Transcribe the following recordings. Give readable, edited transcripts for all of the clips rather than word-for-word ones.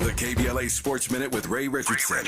The KBLA Sports Minute with Ray Richardson.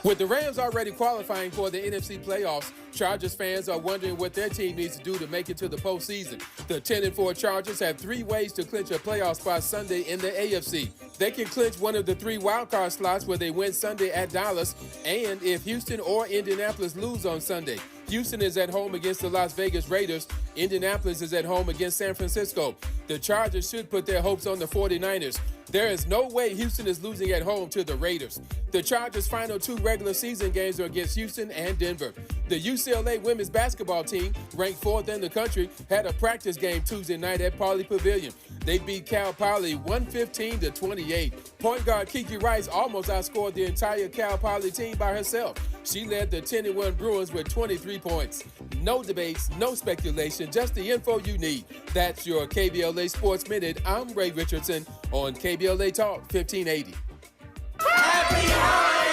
With the Rams already qualifying for the NFC playoffs, Chargers fans are wondering what their team needs to do to make it to the postseason. The 10-4 Chargers have 3 ways to clinch a playoff spot Sunday in the AFC. They can clinch one of the 3 wildcard slots where they win Sunday at Dallas, and if Houston or Indianapolis lose on Sunday. Houston is at home against the Las Vegas Raiders. Indianapolis is at home against San Francisco. The Chargers should put their hopes on the 49ers. There is no way Houston is losing at home to the Raiders. The Chargers' final 2 regular season games are against Houston and Denver. The UCLA women's basketball team, ranked 4th in the country, had a practice game Tuesday night at Pauley Pavilion. They beat Cal Poly 115-28. Point guard Kiki Rice almost outscored the entire Cal Poly team by herself. She led the 10-1 Bruins with 23 points. No debates, no speculation, just the info you need. That's your KBLA Sports Minute. I'm Ray Richardson on KBLA Talk 1580. Happy holidays!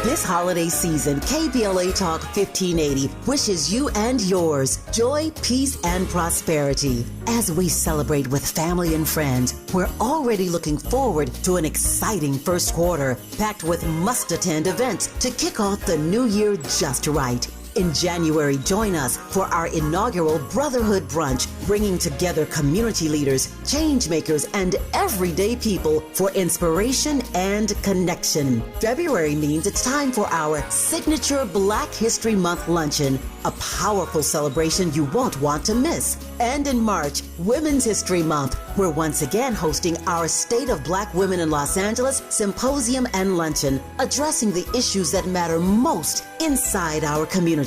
This holiday season, KBLA Talk 1580 wishes you and yours joy, peace, and prosperity. As we celebrate with family and friends, we're already looking forward to an exciting first quarter, packed with must-attend events to kick off the new year just right. In January, join us for our inaugural Brotherhood Brunch, bringing together community leaders, change makers, and everyday people for inspiration and connection. February means it's time for our signature Black History Month luncheon, a powerful celebration you won't want to miss. And in March, Women's History Month, we're once again hosting our State of Black Women in Los Angeles Symposium and Luncheon, addressing the issues that matter most inside our community.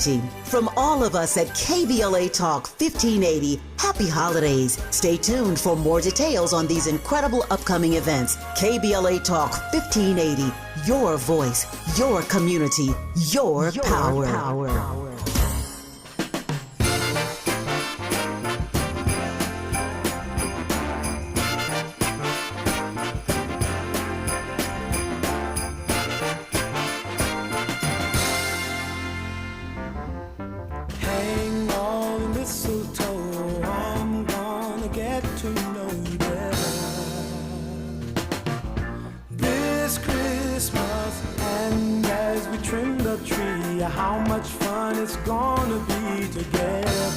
From all of us at KBLA Talk 1580, happy holidays. Stay tuned for more details on these incredible upcoming events. KBLA Talk 1580, your voice, your community, your power. How much fun it's gonna be together.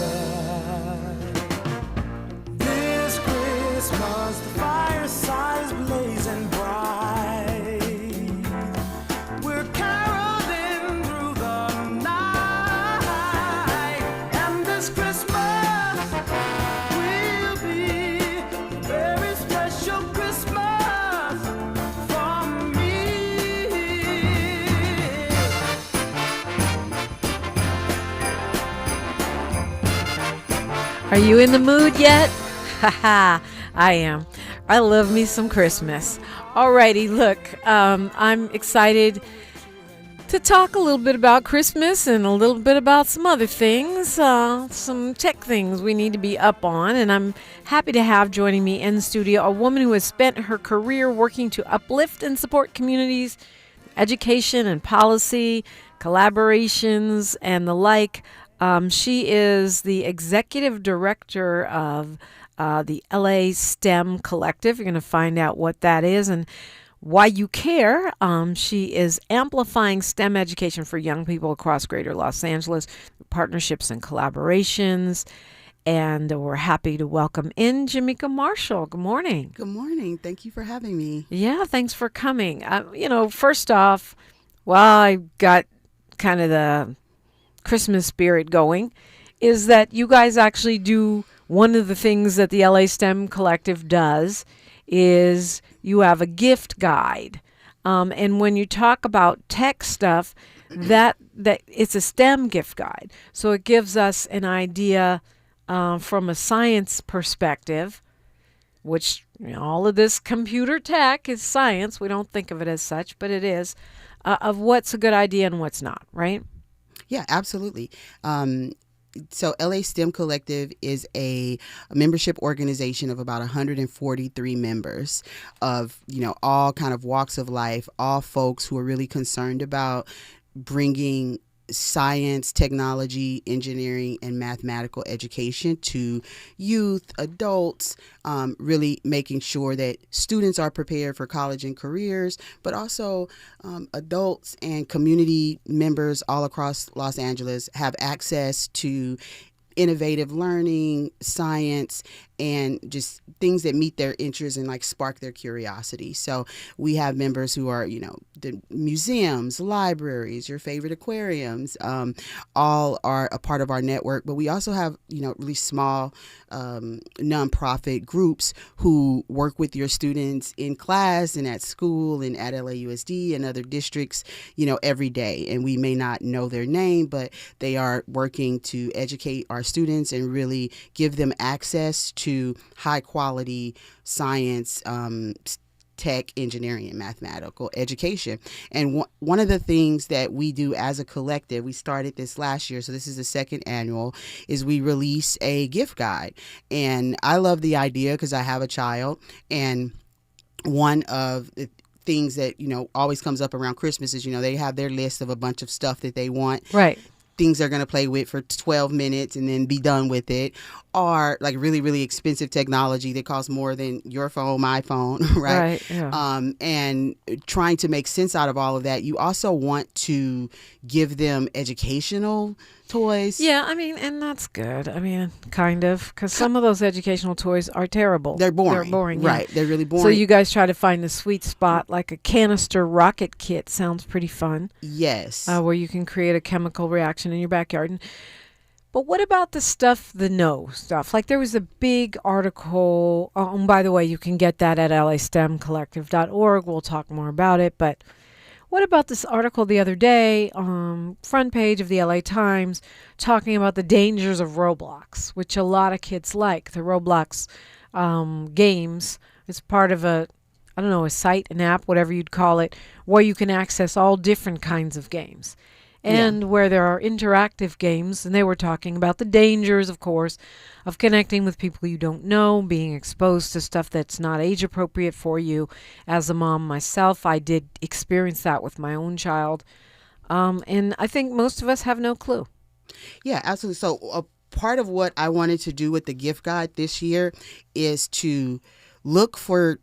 This Christmas, the fireside is blazing bright. We're caroling through the night, and this Christmas will be a very special Christmas for me. Are you in the mood yet? Haha, I am. I love me some Christmas. Alrighty, look, I'm excited to talk a little bit about Christmas and a little bit about some other things, some tech things we need to be up on. And I'm happy to have joining me in the studio a woman who has spent her career working to uplift and support communities, education and policy, collaborations, and the like. She is the executive director of the LA STEM Collective. You're going to find out what that is and why you care. She is amplifying STEM education for young people across greater Los Angeles, partnerships and collaborations. And we're happy to welcome in Jamecca Marshall. Good morning. Good morning. Thank you for having me. Yeah, thanks for coming. First off, I got kind of the Christmas spirit going, is that you guys actually do one of the things that the LA STEM Collective does is you have a gift guide. And when you talk about tech stuff, that it's a STEM gift guide. So it gives us an idea from a science perspective, which all of this computer tech is science. We don't think of it as such, but it is, of what's a good idea and what's not, right? Yeah, absolutely. So LA STEM Collective is a membership organization of about 143 members of, all kind of walks of life, all folks who are really concerned about bringing science, technology, engineering, and mathematical education to youth, adults, really making sure that students are prepared for college and careers, but also adults and community members all across Los Angeles have access to innovative learning, science, and just things that meet their interests and like spark their curiosity. So we have members who are, the museums, libraries, your favorite aquariums, all are a part of our network. But we also have, really small nonprofit groups who work with your students in class and at school and at LAUSD and other districts, every day. And we may not know their name, but they are working to educate our students and really give them access to high quality science, tech, engineering, and mathematical education. And one of the things that we do as a collective, we started this last year, so this is the second annual, is we release a gift guide. And I love the idea because I have a child, and one of the things that always comes up around Christmas is they have their list of a bunch of stuff that they want, right, things they're going to play with for 12 minutes and then be done with it, or like really, really expensive technology that costs more than your phone, my phone, right? Right, yeah. And trying to make sense out of all of that. You also want to give them educational toys. Yeah, and that's good. Kind of, because some of those educational toys are terrible. They're boring. They're boring, yeah. Right. They're really boring. So you guys try to find the sweet spot, like a canister rocket kit sounds pretty fun. Yes. Where you can create a chemical reaction in your backyard. But what about the stuff, the no stuff? Like there was a big article, and by the way, you can get that at lastemcollective.org. We'll talk more about it, but what about this article the other day, front page of the LA Times, talking about the dangers of Roblox, which a lot of kids like. The Roblox games is part of a site, an app, whatever you'd call it, where you can access all different kinds of games. And where there are interactive games, and they were talking about the dangers, of course, of connecting with people you don't know, being exposed to stuff that's not age appropriate for you. As a mom myself, I did experience that with my own child. And I think most of us have no clue. Yeah, absolutely. So part of what I wanted to do with the gift guide this year is to look for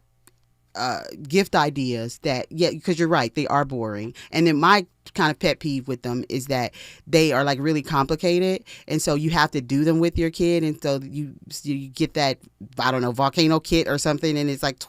gift ideas that, because you're right, they are boring. And then my kind of pet peeve with them is that they are like really complicated, and so you have to do them with your kid, and so you get that, volcano kit or something, and it's like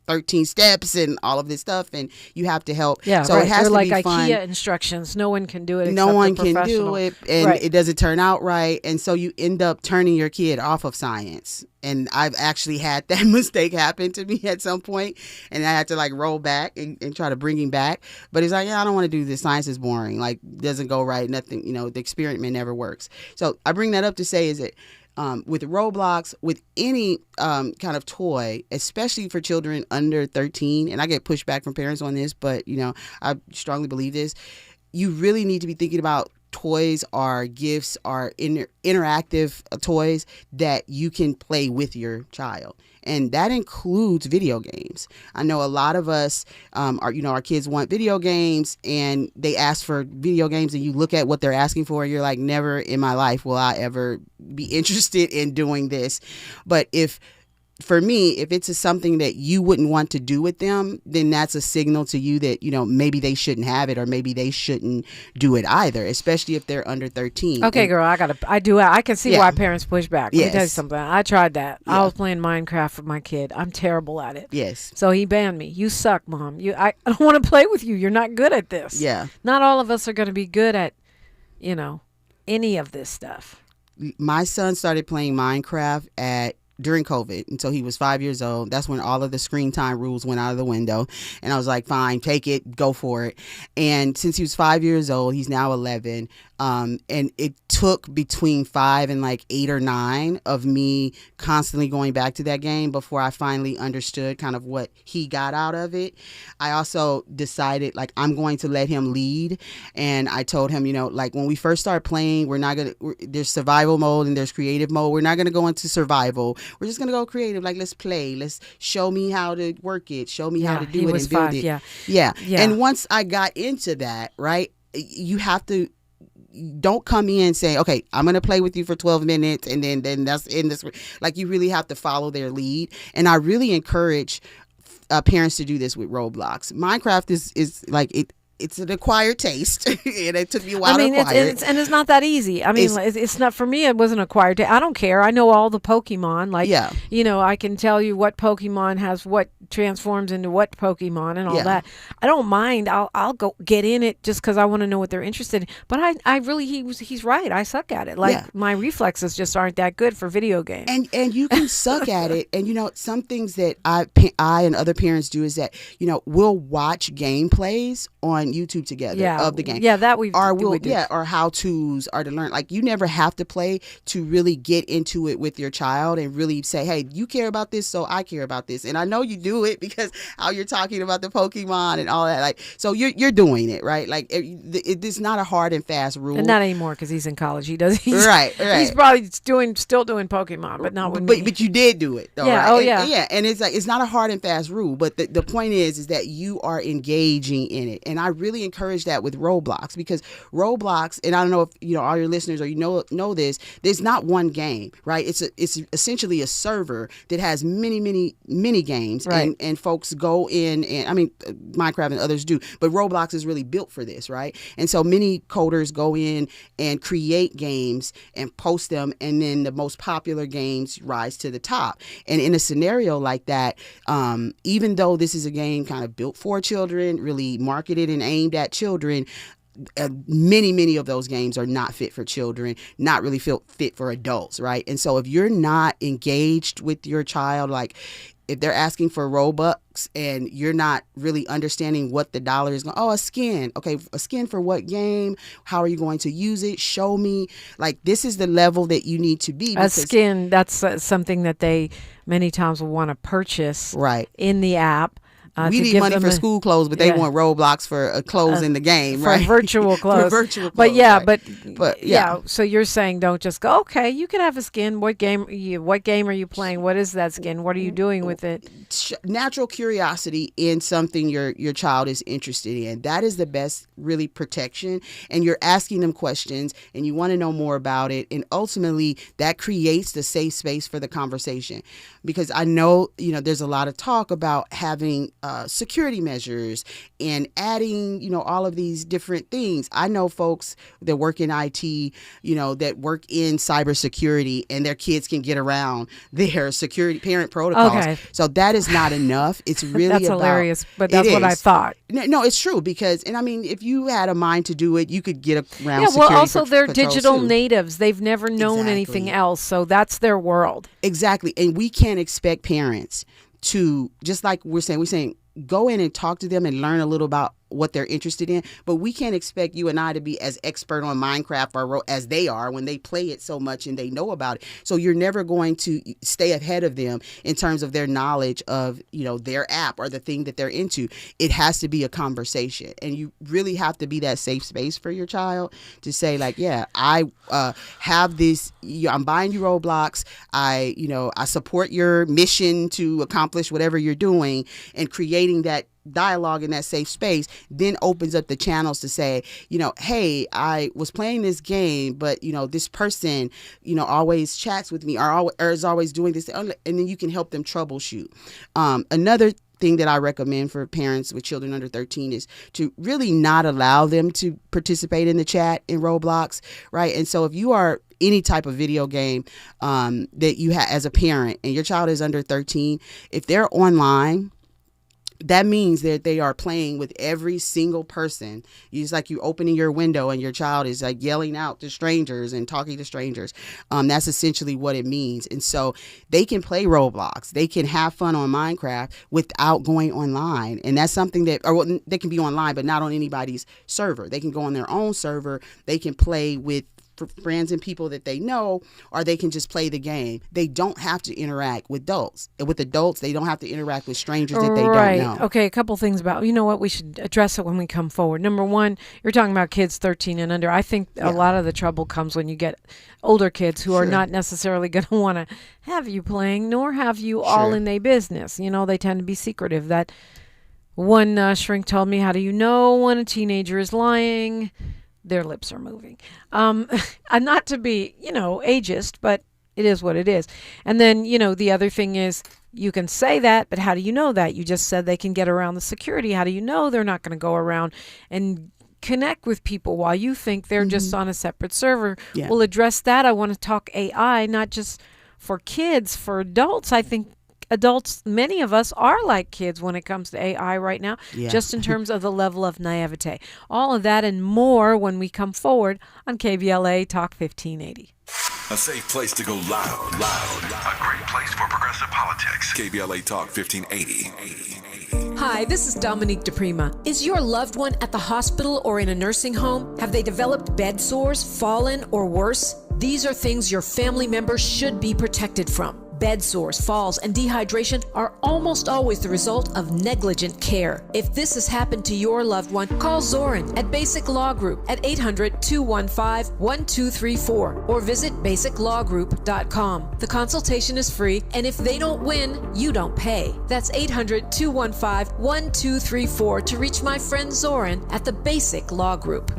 13 steps and all of this stuff, and you have to help. Yeah, so right. It has They're to like be fun. IKEA instructions. No one can do it. No except one the can professional. do it, and right. It doesn't turn out right, and so you end up turning your kid off of science. And I've actually had that mistake happen to me at some point, and I had to like roll back and try to bring him back. But he's like, I don't want to do this. Science is boring. Like, doesn't go right. Nothing. The experiment never works. So I bring that up to say is that with Roblox, with any kind of toy, especially for children under 13, and I get pushback from parents on this, but I strongly believe this. You really need to be thinking about toys or gifts or interactive toys that you can play with your child. And that includes video games. I know a lot of us, our kids want video games, and they ask for video games, and you look at what they're asking for, and you're like, never in my life will I ever be interested in doing this. But for me, if it's something that you wouldn't want to do with them, then that's a signal to you that, maybe they shouldn't have it, or maybe they shouldn't do it either, especially if they're under 13. Okay, girl, I can see why parents push back. Let me tell you something. I tried that. Yeah. I was playing Minecraft with my kid. I'm terrible at it. Yes. So he banned me. You suck, Mom. I don't want to play with you. You're not good at this. Yeah. Not all of us are going to be good at, any of this stuff. My son started playing Minecraft during COVID, and so he was 5 years old. That's when all of the screen time rules went out of the window, and I was like, fine, take it, go for it. And since he was 5 years old, he's now 11, and it took between 5 and like 8 or 9 of me constantly going back to that game before I finally understood kind of what he got out of it. I also decided like I'm going to let him lead, and I told him, like when we first start playing, there's survival mode and there's creative mode. We're not gonna go into survival. We're just gonna go creative. Like, let's play. Let's show me how to work it. Show me how to do it and build it. Yeah. And once I got into that, right, you have to don't come in saying, okay, I'm going to play with you for 12 minutes and then that's in this. Like, you really have to follow their lead. And I really encourage parents to do this with Roblox. Minecraft is like it's an acquired taste, and it took me a while to acquire it. And it's not that easy. I mean, it's not, for me, it wasn't acquired taste. I don't care. I know all the Pokemon. Like, you know, I can tell you what Pokemon has what transforms into what Pokemon and all that. I don't mind. I'll go get in it just because I want to know what they're interested in. But I really, he's right. I suck at it. Like, my reflexes just aren't that good for video games. And you can suck at it. And, you know, some things that I and other parents do is that, you know, we'll watch gameplays on YouTube together of the game. Yeah, that we do. Yeah, or how-tos or to learn. Like, you never have to play to really get into it with your child and really say, hey, you care about this, so I care about this. And I know you do it because how you're talking about the Pokemon and all that. Like, so you're doing it, right? Like, it's not a hard and fast rule. And not anymore because he's in college. He's right. He's probably still doing Pokemon, but not with me. But you did do it, though, yeah. right? Oh, yeah. And it's like, it's not a hard and fast rule, but the point is that you are engaging in it. And I really encourage that with Roblox, because Roblox, and I don't know if you know all your listeners or you know this, there's not one game, right? It's essentially a server that has many games, right. and folks go in, and I mean Minecraft and others do, but Roblox is really built for this, right? And so many coders go in and create games and post them, and then the most popular games rise to the top. And in a scenario like that, even though this is a game kind of built for children, really marketed and aimed at children, many of those games are not fit for children, not really fit for adults, right? And so if you're not engaged with your child, like if they're asking for Robux and you're not really understanding what the dollar is going, a skin. Okay, a skin for what game? How are you going to use it? Show me. Like, this is the level that you need to be. A skin, that's something that they many times will want to purchase in the app. We need money for school clothes, but they want Roblox for clothes in the game, for right? Virtual clothes. For virtual clothes. But yeah, right. but yeah. So you're saying don't just go, okay, you can have a skin. What game are you playing? What is that skin? What are you doing with it? Natural curiosity in something your child is interested in. That is the best, really, protection. And you're asking them questions and you want to know more about it. And ultimately, that creates the safe space for the conversation. Because I know, you know, there's a lot of talk about having security measures and adding, you know, all of these different things. I know folks that work in IT, you know, that work in cybersecurity, and their kids can get around their security parent protocols. Okay. So that is not enough. It's really that's about, hilarious, but that's what I thought. No, it's true, because, and I mean, if you had a mind to do it, you could get around security. Yeah, well, also they're digital too. Natives. They've never known anything else, so that's their world. Exactly, and we can't expect parents to, just like we're saying, go in and talk to them and learn a little about what they're interested in, but we can't expect you and I to be as expert on Minecraft or as they are when they play it so much and they know about it. So you're never going to stay ahead of them in terms of their knowledge of, you know, their app or the thing that they're into. It has to be a conversation, and you really have to be that safe space for your child to say, like, yeah, I have this, I'm buying you Roblox. I support your mission to accomplish whatever you're doing, and creating that dialogue in that safe space then opens up the channels to say, you know, hey, I was playing this game, but, you know, this person, you know, always chats with me or is always doing this, and then you can help them troubleshoot. Another thing that I recommend for parents with children under 13 is to really not allow them to participate in the chat in Roblox, right? And so if you are any type of video game that you have as a parent and your child is under 13, if they're online, that means that they are playing with every single person. It's like you opening your window and your child is like yelling out to strangers and talking to strangers. That's essentially what it means. And so they can play Roblox. They can have fun on Minecraft without going online. And that's something that, they can be online, but not on anybody's server. They can go on their own server. They can play with friends and people that they know, or they can just play the game. They don't have to interact with adults. With adults, they don't have to interact with strangers that they don't know. Okay, a couple things about, you know what, we should address it when we come forward. Number one, you're talking about kids 13 and under. I think a lot of the trouble comes when you get older kids who are not necessarily going to want to have you playing, nor have you all in their business. You know, they tend to be secretive. That one shrink told me, how do you know when a teenager is lying? their lips are moving. And not to be, ageist, but it is what it is. And then, the other thing is you can say that, but how do you know that? You just said they can get around the security. How do you know they're not going to go around and connect with people while you think they're just on a separate server? Yeah. We'll address that. I want to talk AI, not just for kids, for adults. I think adults, many of us are like kids when it comes to AI right now, just in terms of the level of naivete. All of that and more when we come forward on KBLA Talk 1580. A safe place to go loud. A great place for progressive politics. KBLA Talk 1580. Hi, this is Dominique DePrima. Is your loved one at the hospital or in a nursing home? Have they developed bed sores, fallen, or worse? These are things your family members should be protected from. Bed sores, falls, and dehydration are almost always the result of negligent care. If this has happened to your loved one, call Zoran at Basic Law Group at 800-215-1234 or visit basiclawgroup.com. The consultation is free, and if they don't win, you don't pay. That's 800-215-1234 to reach my friend Zoran at the Basic Law Group.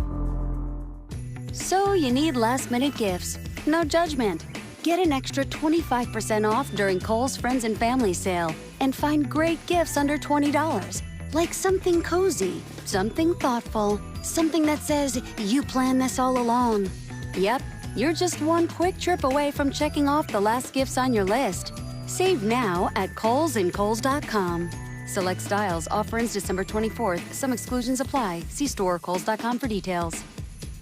So you need last-minute gifts. No judgment. Get an extra 25% off during Kohl's Friends and Family Sale and find great gifts under $20. Like something cozy, something thoughtful, something that says you planned this all along. Yep, you're just one quick trip away from checking off the last gifts on your list. Save now at Kohl's and Kohl's.com. Select styles. Offer ends December 24th. Some exclusions apply. See store or Kohl's.com for details.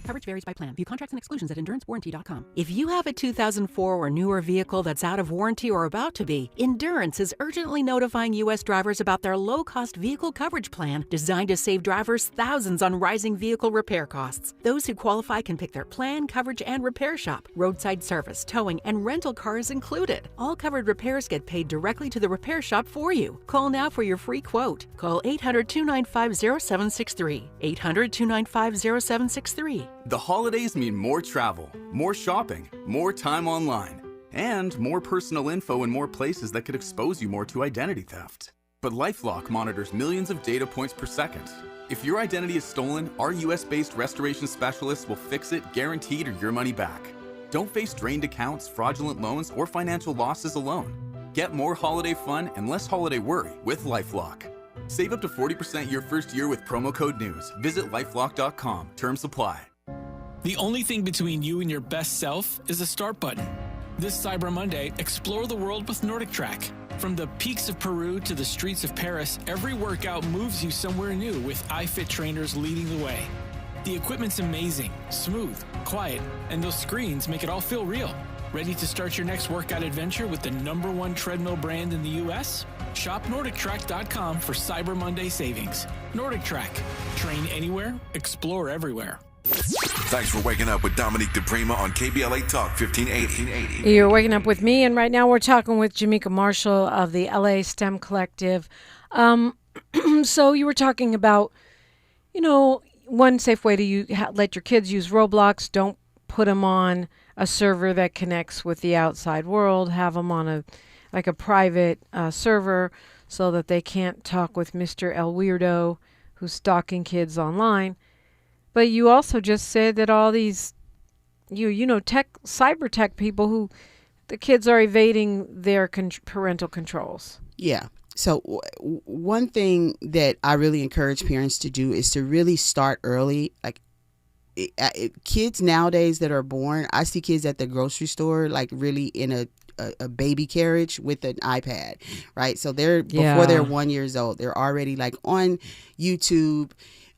Coverage varies by plan. View contracts and exclusions at endurancewarranty.com. If you have a 2004 or newer vehicle that's out of warranty or about to be, Endurance is urgently notifying U.S. drivers about their low-cost vehicle coverage plan designed to save drivers thousands on rising vehicle repair costs. Those who qualify can pick their plan, coverage, and repair shop. Roadside service, towing, and rental cars included. All covered repairs get paid directly to the repair shop for you. Call now for your free quote. Call 800-295-0763. 800-295-0763. The holidays mean more travel, more shopping, more time online, and more personal info in more places that could expose you more to identity theft. But LifeLock monitors millions of data points per second. If your identity is stolen, our US-based restoration specialists will fix it, guaranteed, or your money back. Don't face drained accounts, fraudulent loans, or financial losses alone. Get more holiday fun and less holiday worry with LifeLock. Save up to 40% your first year with promo code NEWS. Visit lifelock.com. Terms apply. The only thing between you and your best self is the start button. This Cyber Monday, explore the world with Nordic Track. From the peaks of Peru to the streets of Paris, every workout moves you somewhere new with iFit trainers leading the way. The equipment's amazing, smooth, quiet, and those screens make it all feel real. Ready to start your next workout adventure with the #1 treadmill brand in the U.S.? Shop NordicTrack.com for Cyber Monday savings. Nordic Track. Train anywhere, explore everywhere. Thanks for waking up with Dominique DePrima on KBLA Talk 1580. You're waking up with me, and right now we're talking with Jamecca Marshall of the LA STEM Collective. So you were talking about, one safe way to let your kids use Roblox. Don't put them on a server that connects with the outside world. Have them on a private server so that they can't talk with Mr. El Weirdo who's stalking kids online. But you also just said that all these, cyber tech people who the kids are evading their parental controls. Yeah. So one thing that I really encourage parents to do is to really start early. Like kids nowadays that are born, I see kids at the grocery store, like really in a baby carriage with an iPad, right? So before they're 1 year old, they're already like on YouTube.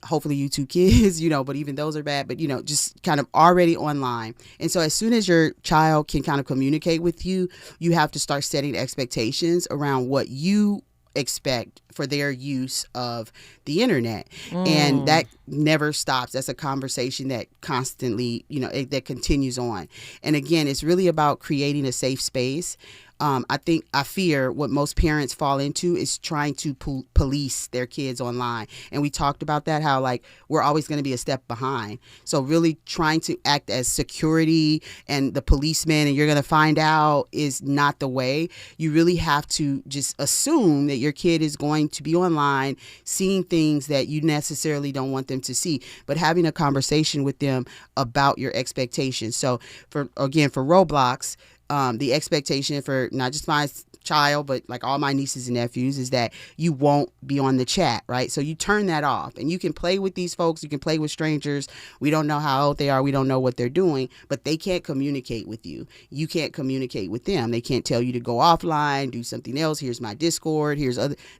Hopefully YouTube Kids, but even those are bad, but, just kind of already online. And so as soon as your child can kind of communicate with you, you have to start setting expectations around what you expect for their use of the internet. And that never stops. That's a conversation that constantly, that continues on. And again, it's really about creating a safe space I fear what most parents fall into is trying to police their kids online. And we talked about that, how like we're always going to be a step behind. So really trying to act as security and the policeman and you're going to find out is not the way. You really have to just assume that your kid is going to be online seeing things that you necessarily don't want them to see, but having a conversation with them about your expectations. So for Roblox, the expectation for not just my child, but like all my nieces and nephews is that you won't be on the chat, right? So you turn that off and you can play with these folks. You can play with strangers. We don't know how old they are. We don't know what they're doing, but they can't communicate with you. You can't communicate with them. They can't tell you to go offline, do something else. Here's my Discord.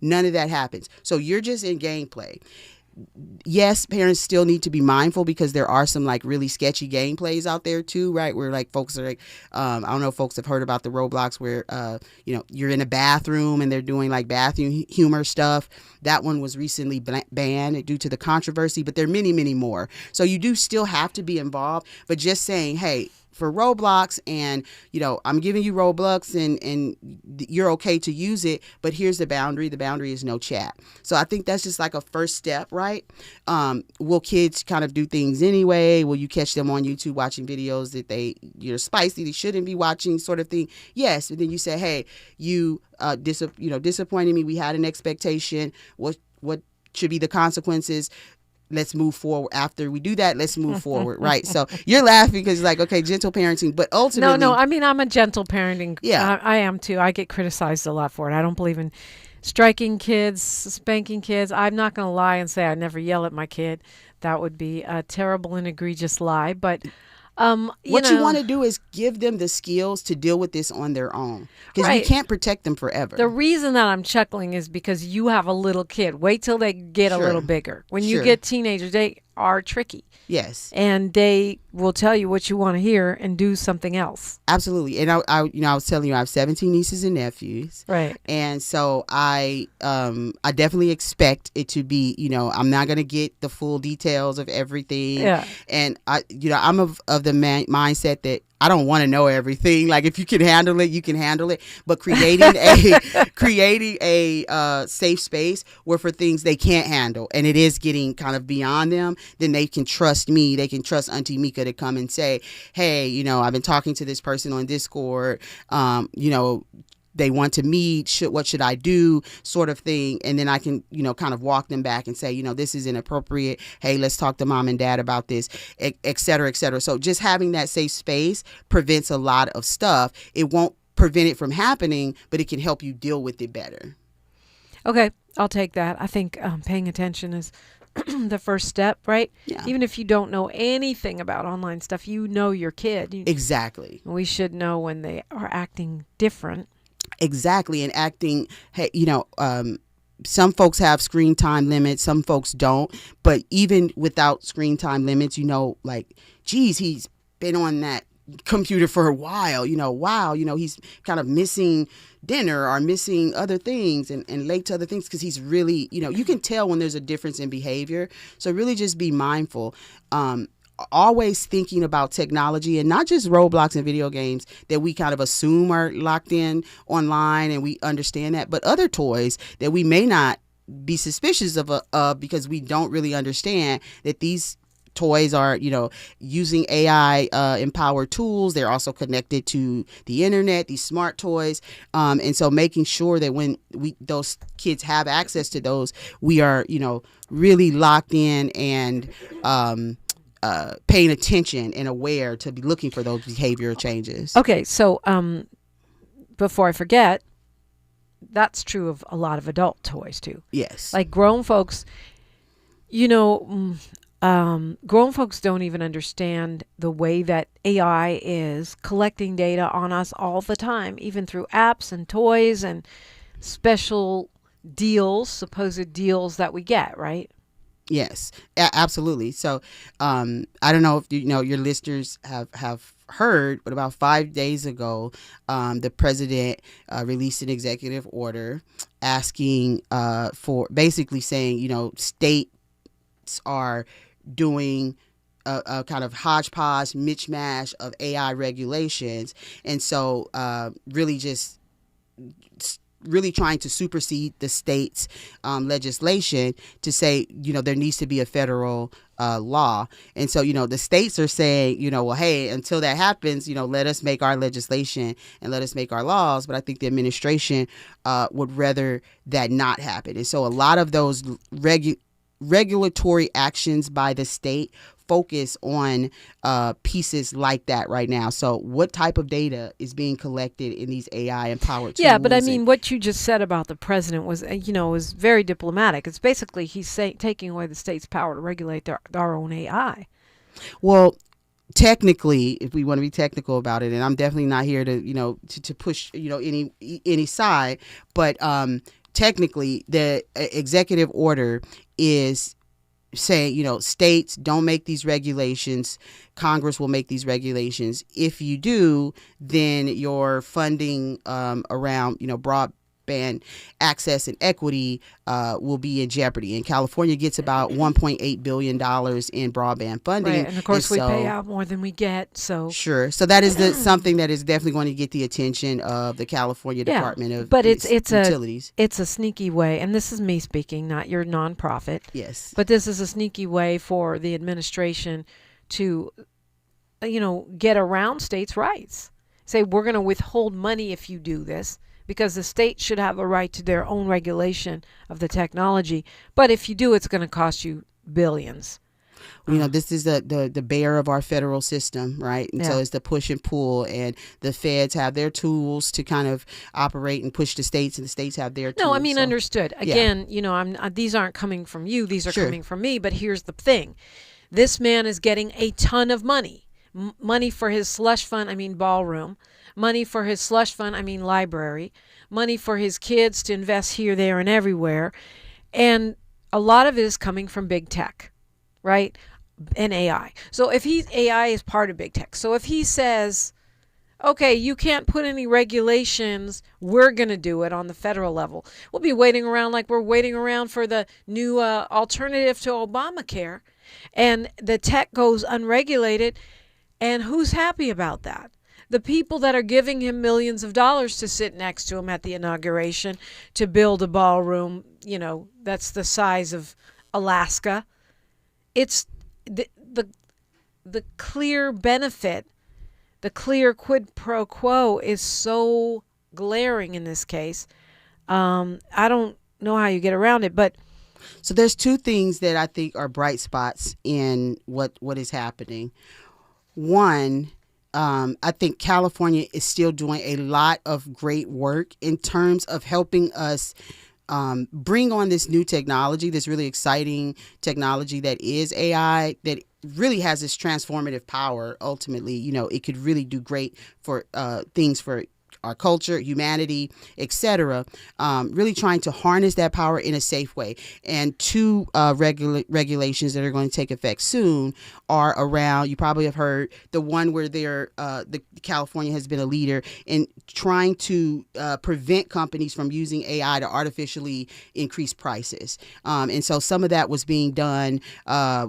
None of that happens. So you're just in gameplay. Yes, parents still need to be mindful because there are some like really sketchy gameplays out there too, right? Where like folks are like, I don't know if folks have heard about the Roblox where, you're in a bathroom and they're doing like bathroom humor stuff. That one was recently banned due to the controversy, but there are many, many more. So you do still have to be involved, but just saying, hey, for Roblox and, I'm giving you Roblox and you're okay to use it, but here's the boundary. The boundary is no chat. So I think that's just like a first step, right? Will kids kind of do things anyway? Will you catch them on YouTube watching videos that spicy, they shouldn't be watching sort of thing? Yes. And then you say, hey, you disappointed me. We had an expectation. What should be the consequences? Let's move forward. After we do that, let's move forward, right? So you're laughing because it's like, okay, gentle parenting, but ultimately... No, I mean, I'm a gentle parenting. Yeah. I am too. I get criticized a lot for it. I don't believe in striking kids, spanking kids. I'm not going to lie and say I never yell at my kid. That would be a terrible and egregious lie, but... What you want to do is give them the skills to deal with this on their own because you can't protect them forever. The reason that I'm chuckling is because you have a little kid. Wait till they get a little bigger. When you get teenagers, they are tricky. Yes. And they will tell you what you want to hear and do something else. Absolutely. And I was telling you, I have 17 nieces and nephews. Right. And so I definitely expect it to be, I'm not going to get the full details of everything. Yeah. And I'm of the mindset that I don't want to know everything. Like if you can handle it, you can handle it. But creating a safe space where for things they can't handle and it is getting kind of beyond them, then they can trust me. They can trust Auntie Mika to come and say, hey, I've been talking to this person on Discord. They want to meet, what should I do, sort of thing. And then I can, kind of walk them back and say, this is inappropriate. Hey, let's talk to mom and dad about this, et cetera, et cetera. So just having that safe space prevents a lot of stuff. It won't prevent it from happening, but it can help you deal with it better. Okay, I'll take that. I think paying attention is the first step, right? Yeah. Even if you don't know anything about online stuff, your kid. Exactly. We should know when they are acting different. Exactly. And acting, hey, some folks have screen time limits, some folks don't. But even without screen time limits, geez, he's been on that computer for a while, he's kind of missing dinner or missing other things and late to other things because he's really, you can tell when there's a difference in behavior. So really just be mindful. Always thinking about technology and not just Roblox and video games that we kind of assume are locked in online and we understand that, but other toys that we may not be suspicious of because we don't really understand that these toys are, using AI empowered tools. They're also connected to the internet, these smart toys. And so making sure that when those kids have access to those, we are, really locked in and paying attention and aware to be looking for those behavioral changes. Okay, so before I forget, that's true of a lot of adult toys too. Yes. Like grown folks, grown folks don't even understand the way that AI is collecting data on us all the time, even through apps and toys and special deals, supposed deals that we get, right? Yes, absolutely. So I don't know if your listeners have heard, but about 5 days ago, the president released an executive order asking for basically saying, states are doing a kind of hodgepodge, mishmash of AI regulations. And so really just really trying to supersede the state's legislation to say, there needs to be a federal law. And so, the states are saying, well, hey, until that happens, let us make our legislation and let us make our laws. But I think the administration would rather that not happen. And so a lot of those regulatory actions by the state focus on pieces like that right now. So what type of data is being collected in these AI empowered tools? Yeah, but I mean, what you just said about the president was, was very diplomatic. It's basically he's taking away the state's power to regulate our own AI. Well, technically, if we want to be technical about it, and I'm definitely not here to, to push, any side, but technically the executive order is saying, states don't make these regulations. Congress will make these regulations. If you do, then your funding around, broadband access and equity will be in jeopardy. And California gets about $1.8 billion in broadband funding. Right, and of course we pay out more than we get. So sure. So that is something that is definitely going to get the attention of the California Department of Utilities. It's a sneaky way, and this is me speaking, not your nonprofit. Yes. But this is a sneaky way for the administration to, get around states' rights. Say, we're going to withhold money if you do this, because the state should have a right to their own regulation of the technology. But if you do, it's going to cost you billions. This is the bear of our federal system, right? And so it's the push and pull, and the feds have their tools to kind of operate and push the states, and the states have their tools. No, I mean, understood. Again, these aren't coming from you. These are coming from me. But here's the thing. This man is getting a ton of money. Money for his slush fund, ballroom. Money for his slush fund, library. Money for his kids to invest here, there, and everywhere. And a lot of it is coming from big tech, right? And AI. So if AI is part of big tech. So if he says, okay, you can't put any regulations, we're going to do it on the federal level. We'll be waiting around like we're waiting around for the new alternative to Obamacare. And the tech goes unregulated. And who's happy about that? The people that are giving him millions of dollars to sit next to him at the inauguration to build a ballroom, that's the size of Alaska. It's the clear benefit, the clear quid pro quo is so glaring in this case. I don't know how you get around it, but so there's two things that I think are bright spots in what is happening. One, I think California is still doing a lot of great work in terms of helping us bring on this new technology, this really exciting technology that is AI, that really has this transformative power. Ultimately, it could really do great for things for our culture, humanity, etc. Really trying to harness that power in a safe way. And two regulations that are going to take effect soon are around, you probably have heard, the one where the California has been a leader in trying to prevent companies from using AI to artificially increase prices. And so some of that was being done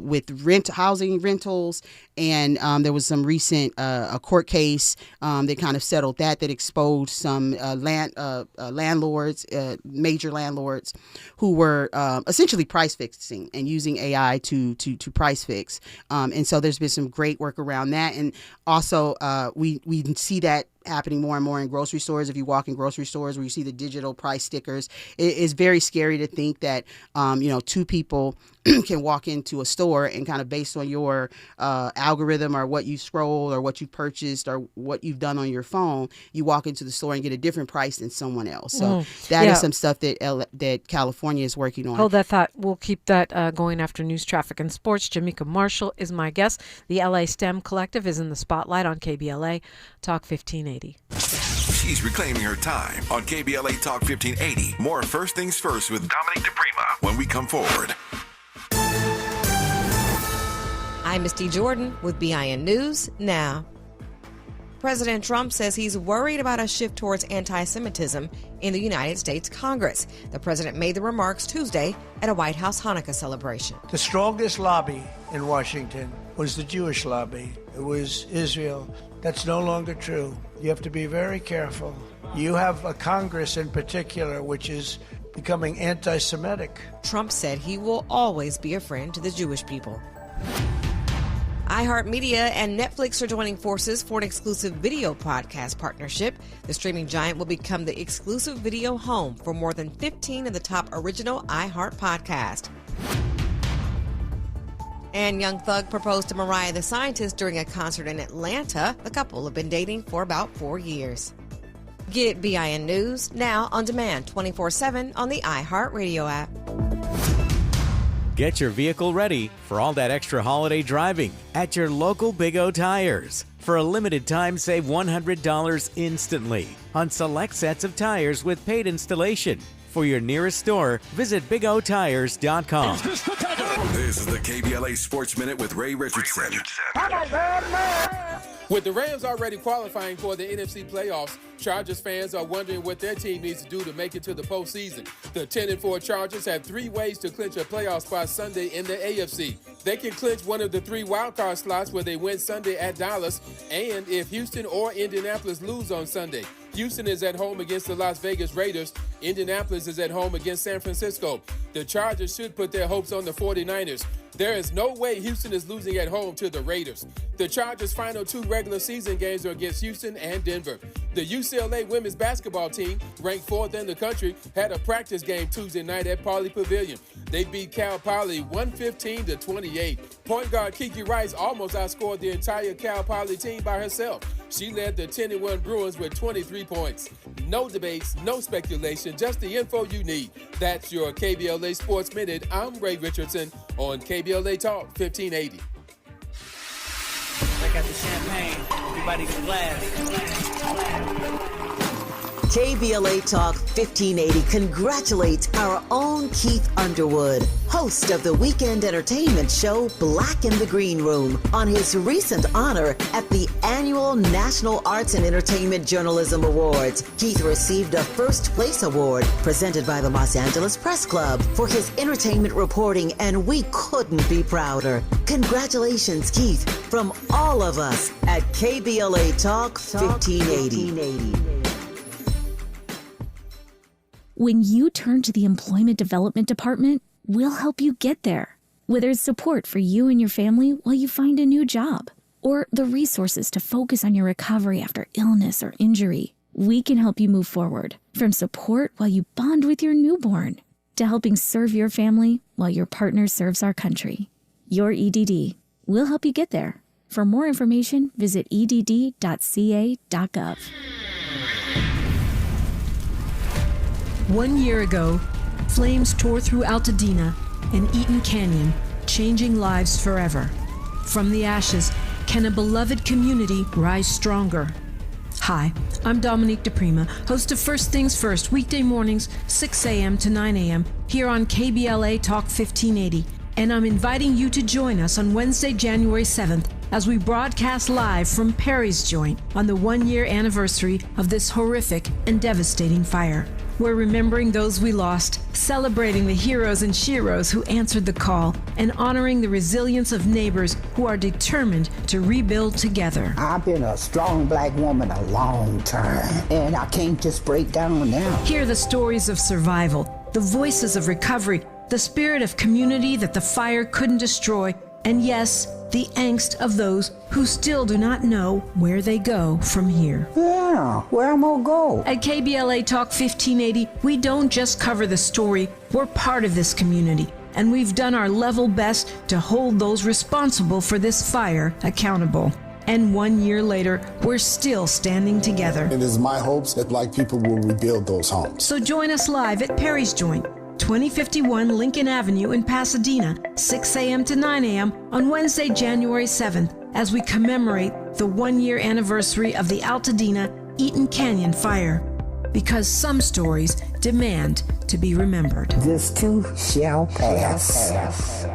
with housing rentals. And there was some recent a court case that kind of settled that exposed some landlords, major landlords, who were essentially price fixing and using AI to price fix. And so there's been some great work around that. And also we see that happening more and more in grocery stores. If you walk in grocery stores where you see the digital price stickers, it is very scary to think that, two people can walk into a store and kind of based on your algorithm or what you scroll or what you purchased or what you've done on your phone, you walk into the store and get a different price than someone else. So that is some stuff that California is working on. Hold that thought. We'll keep that going after news, traffic, and sports. Jamecca Marshall is my guest. The LA STEM Collective is in the spotlight on KBLA Talk 1580. She's reclaiming her time on KBLA Talk 1580. More First Things First with Dominique DePrima when we come forward. I'm Misty Jordan with BIN News Now. President Trump says he's worried about a shift towards anti-Semitism in the United States Congress. The president made the remarks Tuesday at a White House Hanukkah celebration. The strongest lobby in Washington was the Jewish lobby. It was Israel. That's no longer true. You have to be very careful You have a Congress in particular which is becoming anti-Semitic. Trump said he will always be a friend to the Jewish people. iHeartMedia and Netflix are joining forces for an exclusive video podcast partnership. The streaming giant will become the exclusive video home for more than 15 of the top original iHeart podcasts. And Young Thug proposed to Mariah the Scientist during a concert in Atlanta. The couple have been dating for about 4 years. Get BIN News now on demand 24/7 on the iHeartRadio app. Get your vehicle ready for all that extra holiday driving at your local Big O Tires. For a limited time, save $100 instantly on select sets of tires with paid installation. For your nearest store, visit BigOTires.com. This is the KBLA Sports Minute with Ray Richardson. With the Rams already qualifying for the NFC playoffs, Chargers fans are wondering what their team needs to do to make it to the postseason. The 10-4 Chargers have 3 ways to clinch a playoff spot Sunday in the AFC. They can clinch one of the 3 wildcard slots where they win Sunday at Dallas, and if Houston or Indianapolis lose on Sunday. Houston is at home against the Las Vegas Raiders. Indianapolis is at home against San Francisco. The Chargers should put their hopes on the 49ers. There is no way Houston is losing at home to the Raiders. The Chargers' final 2 regular season games are against Houston and Denver. The UCLA women's basketball team, ranked 4th in the country, had a practice game Tuesday night at Pauley Pavilion. They beat Cal Poly 115-28. Point guard Kiki Rice almost outscored the entire Cal Poly team by herself. She led the 10-1 Bruins with 23 points. No debates, no speculation, just the info you need. That's your KBLA Sports Minute. I'm Ray Richardson on KBLA Talk 1580. I got the champagne. Everybody get a glass. KBLA Talk 1580 congratulates our own Keith Underwood, host of the weekend entertainment show Black in the Green Room, on his recent honor at the annual National Arts and Entertainment Journalism Awards. Keith received a first place award presented by the Los Angeles Press Club for his entertainment reporting, and we couldn't be prouder. Congratulations, Keith, from all of us at KBLA Talk 1580. When you turn to the Employment Development Department, we'll help you get there. Whether it's support for you and your family while you find a new job, or the resources to focus on your recovery after illness or injury, we can help you move forward. From support while you bond with your newborn, to helping serve your family while your partner serves our country. Your EDD. We'll help you get there. For more information, visit edd.ca.gov. 1 year ago, flames tore through Altadena and Eaton Canyon, changing lives forever. From the ashes, can a beloved community rise stronger? Hi, I'm Dominique DePrima, host of First Things First, weekday mornings, 6 a.m. to 9 a.m., here on KBLA Talk 1580. And I'm inviting you to join us on Wednesday, January 7th, as we broadcast live from Perry's Joint on the 1-year anniversary of this horrific and devastating fire. We're remembering those we lost, celebrating the heroes and sheroes who answered the call, and honoring the resilience of neighbors who are determined to rebuild together. I've been a strong black woman a long time, and I can't just break down now. Hear the stories of survival, the voices of recovery, the spirit of community that the fire couldn't destroy, and yes, the angst of those who still do not know where they go from here. Yeah, where am I go? At KBLA Talk 1580, we don't just cover the story, we're part of this community, and we've done our level best to hold those responsible for this fire accountable. And 1 year later, we're still standing together. It is my hopes that black people will rebuild those homes. So join us live at Perry's Joint, 2051 Lincoln Avenue in Pasadena, 6 a.m. to 9 a.m. on Wednesday, January 7th, as we commemorate the 1-year anniversary of the Altadena Eaton Canyon fire. Because some stories demand to be remembered. This too shall pass.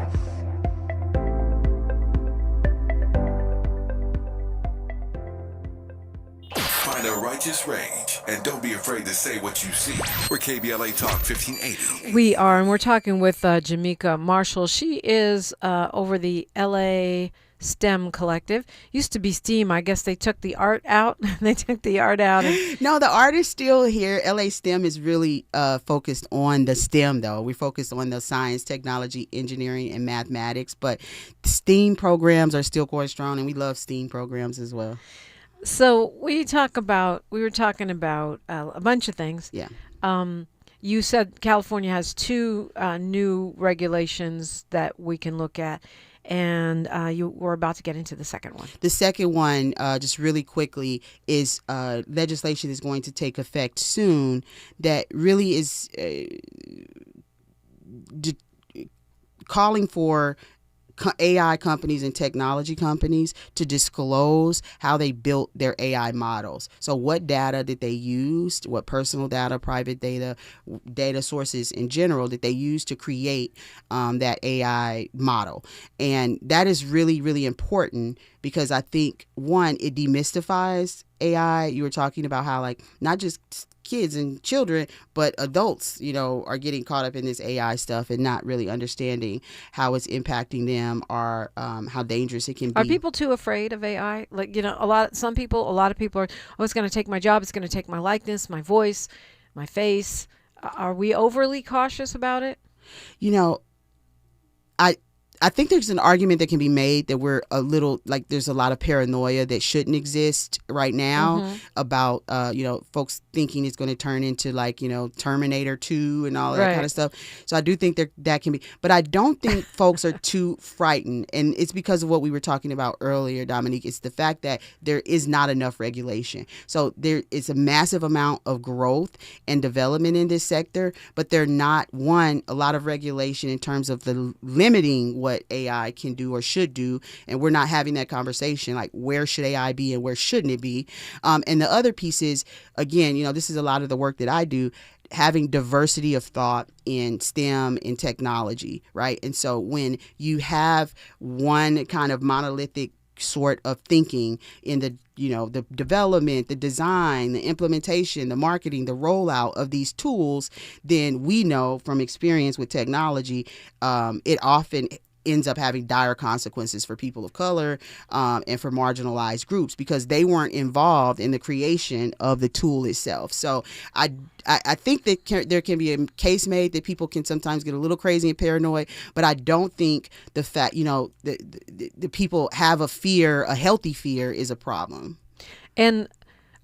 Find a righteous rage, and don't be afraid to say what you see. We're KBLA Talk 1580. We are, and we're talking with Jamecca Marshall. She is over the LA STEM collective. Used to be STEAM. I guess they took the art out. They took the art out. No, the art is still here. LA STEM is really focused on the STEM, though. We focus on the science, technology, engineering, and mathematics. But STEAM programs are still going strong, and we love STEAM programs as well. So we were talking about a bunch of things. Yeah. You said California has 2 new regulations that we can look at, and you were about to get into the second one. The second one, just really quickly, is legislation is going to take effect soon that really is calling for AI companies and technology companies to disclose how they built their AI models. So what data did they use, what personal data, private data, data sources in general did they use to create that AI model. And that is really, really important because I think, one, it demystifies AI. You were talking about how like not just kids and children, but adults, are getting caught up in this AI stuff and not really understanding how it's impacting them or how dangerous it can be. Are people too afraid of AI? Like, a lot of people are, oh, it's going to take my job. It's going to take my likeness, my voice, my face. Are we overly cautious about it? I think there's an argument that can be made that we're a little like there's a lot of paranoia that shouldn't exist right now about, folks thinking it's going to turn into like, Terminator 2 and all that kind of stuff. So I do think that can be, but I don't think folks are too frightened. And it's because of what we were talking about earlier, Dominique. It's the fact that there is not enough regulation. So there is a massive amount of growth and development in this sector, but they're not, a lot of regulation in terms of the limiting what AI can do or should do, and we're not having that conversation like where should AI be and where shouldn't it be. And the other piece is, again, this is a lot of the work that I do, having diversity of thought in STEM and technology, right? And so when you have one kind of monolithic sort of thinking in the the development, the design, the implementation, the marketing, the rollout of these tools, then we know from experience with technology, it often ends up having dire consequences for people of color and for marginalized groups because they weren't involved in the creation of the tool itself. So I think that there can be a case made that people can sometimes get a little crazy and paranoid, but I don't think the fact, the people have a healthy fear is a problem. And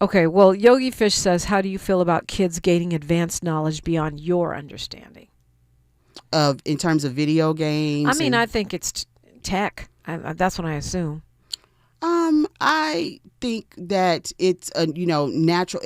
okay, well, Yogi Fish says, how do you feel about kids gaining advanced knowledge beyond your understanding? In terms of video games? I mean, I think it's tech. That's what I assume. I think that it's a natural.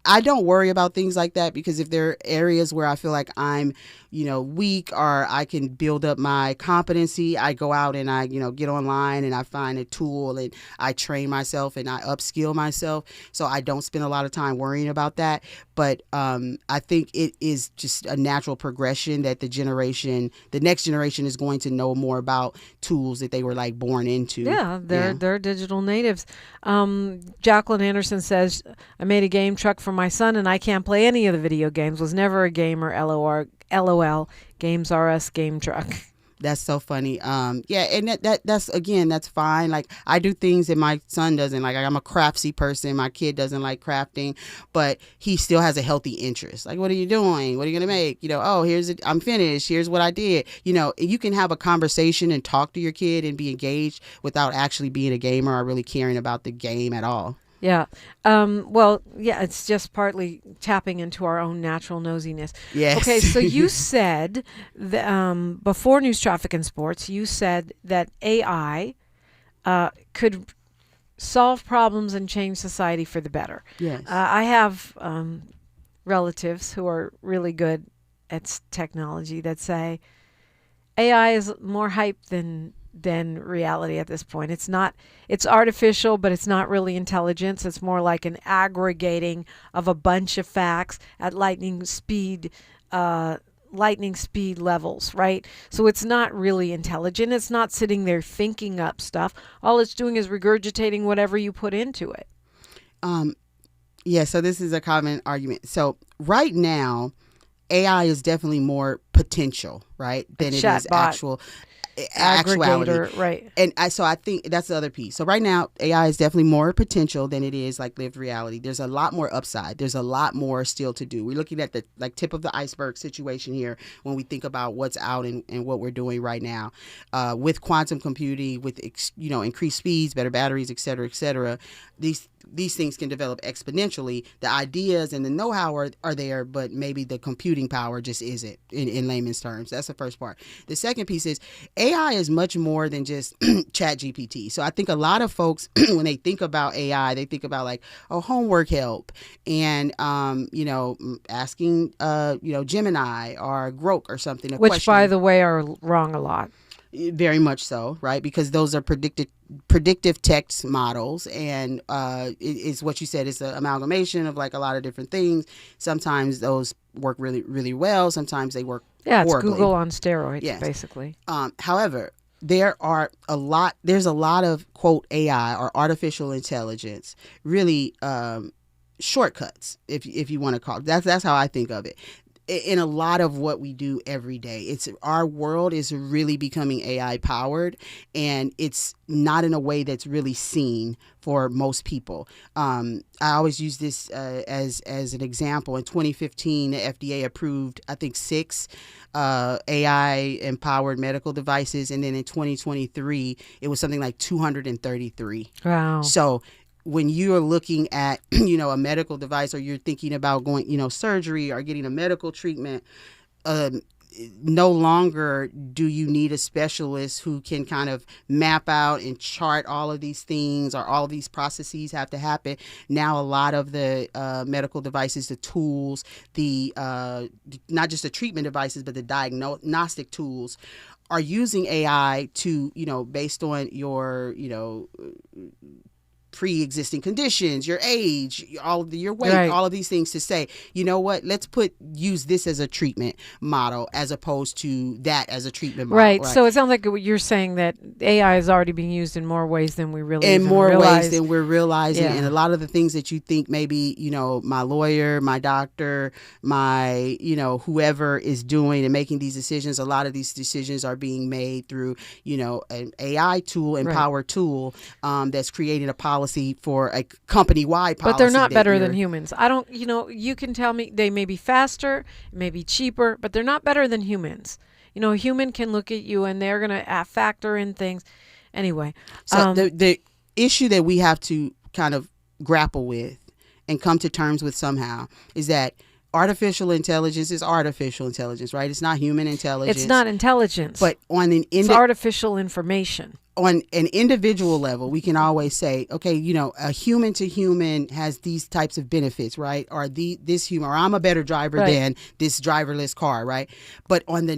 I don't worry about things like that because if there are areas where I feel like I'm weak or I can build up my competency, I go out and I get online and I find a tool and I train myself and I upskill myself. So I don't spend a lot of time worrying about that. But I think it is just a natural progression that the next generation is going to know more about tools that they were like born into. Yeah, they're digital natives. Jacqueline Anderson says, I made a game truck for my son and I can't play any of the video games. Was never a gamer. LOL. Games R Us game truck. That's so funny. And that's fine. Like I do things that my son doesn't like. I'm a craftsy person. My kid doesn't like crafting, but he still has a healthy interest. Like, what are you doing? What are you gonna make? I'm finished. Here's what I did. You can have a conversation and talk to your kid and be engaged without actually being a gamer or really caring about the game at all. Yeah. It's just partly tapping into our own natural nosiness. Yes. Okay, so you said that, before News, Traffic, and Sports, you said that AI could solve problems and change society for the better. Yes. I have relatives who are really good at technology that say AI is more hype than reality at this point. It's artificial, but it's not really intelligence. It's more like an aggregating of a bunch of facts at lightning speed levels, right? So it's not really intelligent. It's not sitting there thinking up stuff. All it's doing is regurgitating whatever you put into it. So this is a common argument. So right now, AI is definitely more potential, right, than it is actuality. Right. And so I think that's the other piece. So right now, AI is definitely more potential than it is like lived reality. There's a lot more upside. There's a lot more still to do. We're looking at the tip of the iceberg situation here when we think about what's out and what we're doing right now with quantum computing, with increased speeds, better batteries, et cetera. These things can develop exponentially. The ideas and the know-how are there, but maybe the computing power just isn't in layman's terms. That's the first part. The second piece is AI is much more than just Chat GPT. So I think a lot of folks, when they think about AI, they think about like, homework help and, asking, Gemini or Grok or something. Which, by the way, are wrong a lot. Very much so, right? Because those are predictive text models, and it's what you said. It's an amalgamation of like a lot of different things. Sometimes those work really, really well. Sometimes they work horribly. It's Google on steroids, basically. However, there's a lot of quote AI or artificial intelligence really shortcuts, if you want to call it. That's how I think of it. In a lot of what we do every day, our world is really becoming AI powered, and it's not in a way that's really seen for most people. I always use this as an example. In 2015, the FDA approved, I think, 6 AI empowered medical devices, and then in 2023, it was something like 233. Wow! So when you are looking at, a medical device, or you're thinking about going, surgery or getting a medical treatment, no longer do you need a specialist who can kind of map out and chart all of these things, or all of these processes have to happen. Now, a lot of the medical devices, the tools, not just the treatment devices, but the diagnostic tools are using AI to, based on your, pre-existing conditions, your age, your weight, right. all of these things, to say, you know what, let's use this as a treatment model as opposed to that as a treatment model. Right. So it sounds like you're saying that AI is already being used in more ways than we really ways than we're realizing. Yeah. And a lot of the things that you think maybe, my lawyer, my doctor, my, whoever is doing and making these decisions, a lot of these decisions are being made through, an AI tool, empowered tool that's creating a policy for a company-wide policy. But they're not better than humans. You can tell me they may be faster, maybe cheaper, but they're not better than humans. A human can look at you and they're going to factor in things. Anyway. So the issue that we have to kind of grapple with and come to terms with somehow is that artificial intelligence is artificial intelligence, right? It's not human intelligence. It's not intelligence. But it's artificial information. On an individual level, we can always say, okay, a human to human has these types of benefits, right? Or this human, or I'm a better driver than this driverless car, right? But when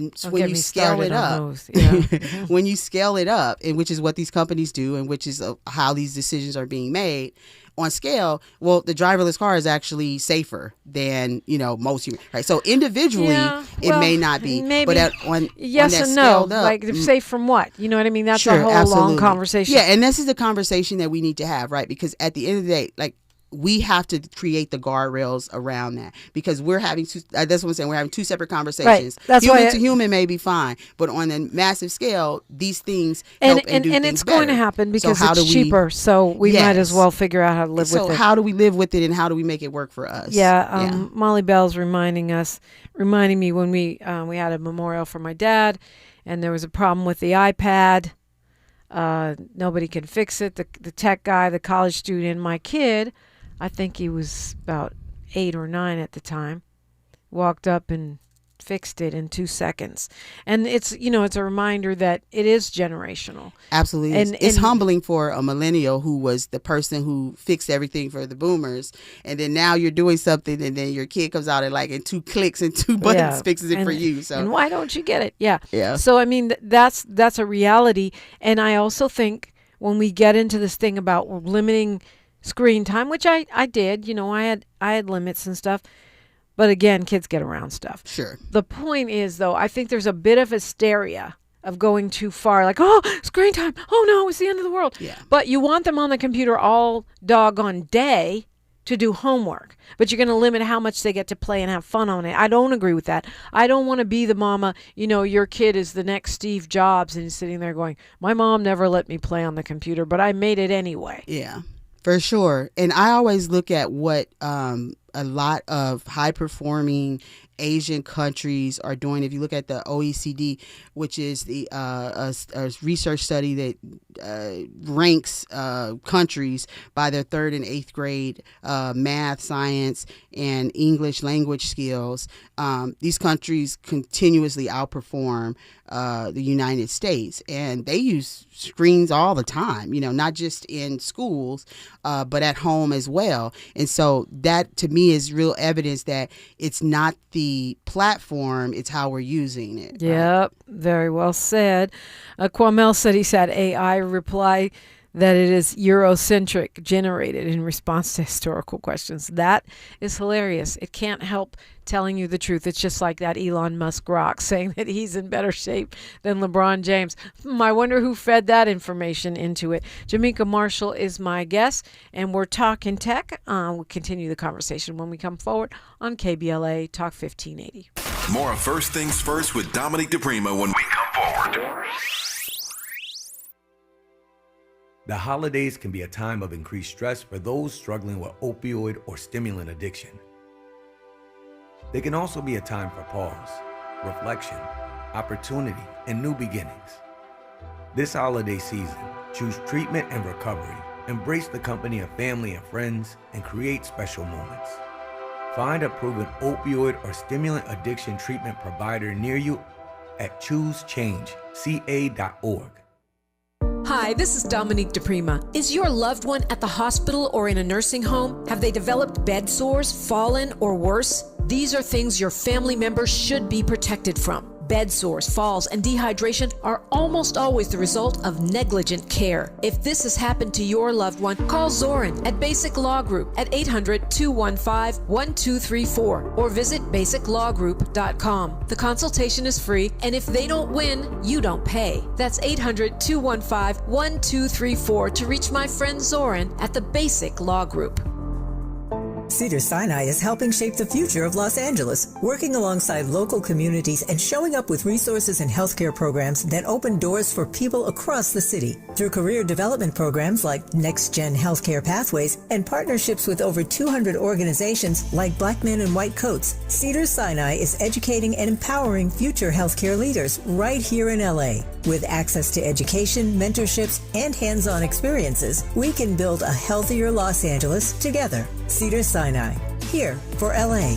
you scale it up, when you scale it up, and which is what these companies do, and which is how these decisions are being made, on scale, well, the driverless car is actually safer than, most humans, right? So individually, it may not be. Maybe. But on yes that and no. Up, like, safe from what? You know what I mean? That's a whole absolutely. long conversation. Yeah, and this is the conversation that we need to have, right? Because at the end of the day, like, we have to create the guardrails around that, because we're having that's what I'm saying. We're having two separate conversations. Right. That's human to human may be fine, but on a massive scale, these things help and do things it's better. going to happen because it's cheaper. So we might as well figure out how to live with it. So how do we live with it, and how do we make it work for us? Molly Bell's reminding me when we had a memorial for my dad, and there was a problem with the iPad. Nobody could fix it. The tech guy, the college student, my kid, I think he was about 8 or 9 at the time, walked up and fixed it in 2 seconds. And it's a reminder that it is generational. Absolutely. And it's humbling for a millennial who was the person who fixed everything for the boomers. And then now you're doing something, and then your kid comes out and in 2 clicks and 2 buttons fixes it for you. So, and why don't you get it? Yeah. Yeah. So, I mean, that's a reality. And I also think when we get into this thing about limiting screen time, which I did, I had limits and stuff. But again, kids get around stuff. Sure. The point is, though, I think there's a bit of hysteria of going too far. Like, oh, screen time. Oh, no, it's the end of the world. Yeah. But you want them on the computer all doggone day to do homework, but you're going to limit how much they get to play and have fun on it. I don't agree with that. I don't want to be the mama, your kid is the next Steve Jobs and he's sitting there going, my mom never let me play on the computer, but I made it anyway. Yeah, for sure. And I always look at what a lot of high-performing Asian countries are doing. If you look at the OECD, which is the a research study that ranks countries by their 3rd and 8th grade math, science, and English language skills, these countries continuously outperform the United States, and they use screens all the time, not just in schools, but at home as well. And so that, to me, is real evidence that it's not the platform, it's how we're using it. Yep, very well said. Kwamel said he's had AI reply that it is Eurocentric generated in response to historical questions. That is hilarious. It can't help telling you the truth. It's just like that Elon Musk rock saying that he's in better shape than LeBron James. I wonder who fed that information into it. Jamecca Marshall is my guest, and we're talking tech. We'll continue the conversation when we come forward on KBLA Talk 1580. More of First Things First with Dominique DePrima when we come forward. The holidays can be a time of increased stress for those struggling with opioid or stimulant addiction. They can also be a time for pause, reflection, opportunity, and new beginnings. This holiday season, choose treatment and recovery, embrace the company of family and friends, and create special moments. Find a proven opioid or stimulant addiction treatment provider near you at choosechangeca.org. Hi, this is Dominique DePrima. Is your loved one at the hospital or in a nursing home? Have they developed bed sores, fallen, or worse? These are things your family members should be protected from. Bed sores, falls, and dehydration are almost always the result of negligent care. If this has happened to your loved one, call Zoran at Basic Law Group at 800-215-1234 or visit basiclawgroup.com. The consultation is free, and if they don't win, you don't pay. That's 800-215-1234 to reach my friend Zoran at the Basic Law Group. Cedars-Sinai is helping shape the future of Los Angeles, working alongside local communities and showing up with resources and healthcare programs that open doors for people across the city. Through career development programs like Next Gen Healthcare Pathways and partnerships with over 200 organizations like Black Men in White Coats, Cedars-Sinai is educating and empowering future healthcare leaders right here in LA. With access to education, mentorships, and hands-on experiences, we can build a healthier Los Angeles together. Cedars-Sinai, here for LA.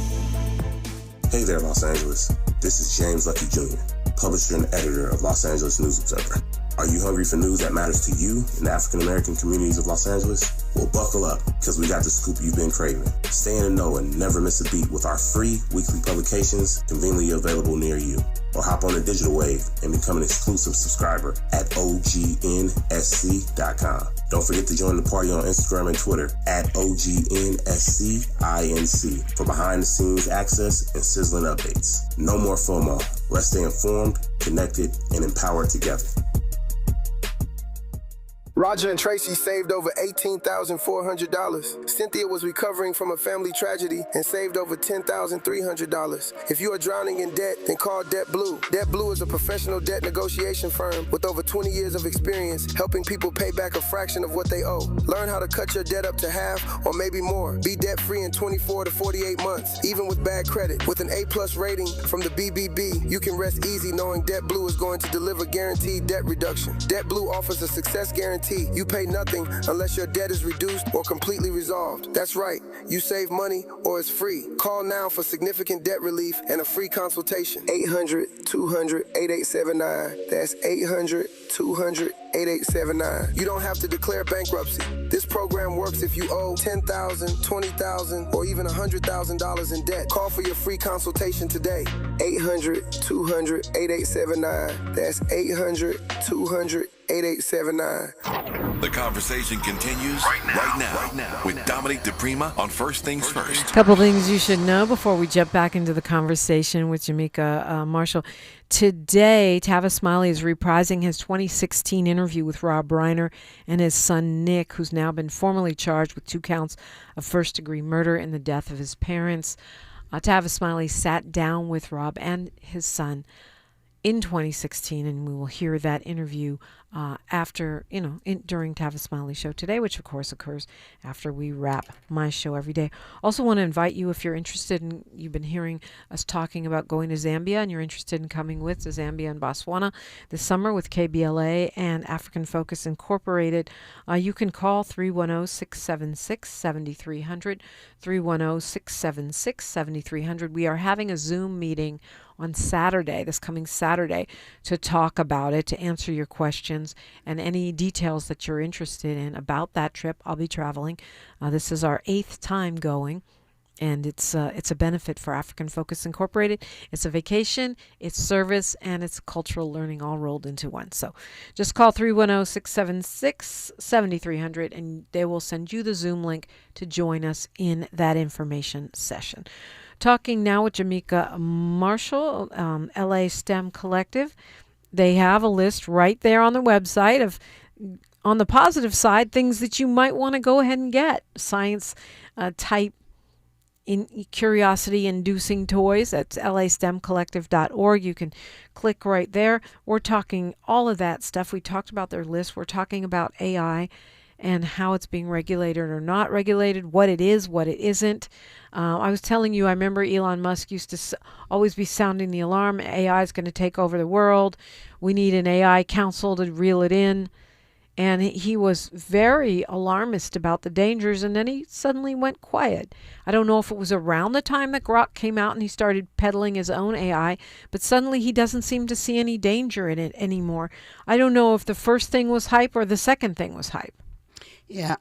Hey there, Los Angeles. This is James Lucky Jr., publisher and editor of Los Angeles News Observer. Are you hungry for news that matters to you in the African-American communities of Los Angeles? Well, buckle up, because we got the scoop you've been craving. Stay in the know and never miss a beat with our free weekly publications conveniently available near you. Or hop on the digital wave and become an exclusive subscriber at OGNSC.com. Don't forget to join the party on Instagram and Twitter at OGNSCINC for behind-the-scenes access and sizzling updates. No more FOMO. Let's stay informed, connected, and empowered together. Roger and Tracy saved over $18,400. Cynthia was recovering from a family tragedy and saved over $10,300. If you are drowning in debt, then call Debt Blue. Debt Blue is a professional debt negotiation firm with over 20 years of experience helping people pay back a fraction of what they owe. Learn how to cut your debt up to half or maybe more. Be debt-free in 24 to 48 months, even with bad credit. With an A+ rating from the BBB, you can rest easy knowing Debt Blue is going to deliver guaranteed debt reduction. Debt Blue offers a success guarantee. You pay nothing unless your debt is reduced or completely resolved. That's right. You save money or it's free. Call now for significant debt relief and a free consultation. 800-200-8879. That's 800-200-8879. You don't have to declare bankruptcy. This program works if you owe $10,000, $20,000, or even $100,000 in debt. Call for your free consultation today. 800-200-8879. That's 800-200-8879. The conversation continues right now with Dominique DePrima on First Things First. Couple things you should know before we jump back into the conversation with Jamecca Marshall. Today, Tavis Smiley is reprising his 2016 interview with Rob Reiner and his son Nick, who's now been formally charged with 2 counts of first-degree murder in the death of his parents. Tavis Smiley sat down with Rob and his son in 2016, and we will hear that interview after, during Tavis Smiley's show today, which of course occurs after we wrap my show every day. Also want to invite you, if you're interested in, you've been hearing us talking about going to Zambia and you're interested in coming with to Zambia and Botswana this summer with KBLA and African Focus Incorporated, you can call 310-676-7300, 310-676-7300. We are having a Zoom meeting on Saturday, this coming Saturday, to talk about it, to answer your questions and any details that you're interested in about that trip. I'll be traveling. This is our 8th time going, and it's a benefit for African Focus Incorporated. It's a vacation, it's service, and it's cultural learning all rolled into one. So just call 310-676-7300, and they will send you the Zoom link to join us in that information session. Talking now with Jamecca Marshall, LA STEM Collective. They have a list right there on the website of, on the positive side, things that you might want to go ahead and get. Science type in curiosity-inducing toys. That's lastemcollective.org. You can click right there. We're talking all of that stuff. We talked about their list. We're talking about AI and how it's being regulated or not regulated, what it is, what it isn't. I was telling you, I remember Elon Musk used to always be sounding the alarm. AI is going to take over the world. We need an AI council to reel it in. And he was very alarmist about the dangers, and then he suddenly went quiet. I don't know if it was around the time that Grok came out and he started peddling his own AI, but suddenly he doesn't seem to see any danger in it anymore. I don't know if the first thing was hype or the second thing was hype. Yeah,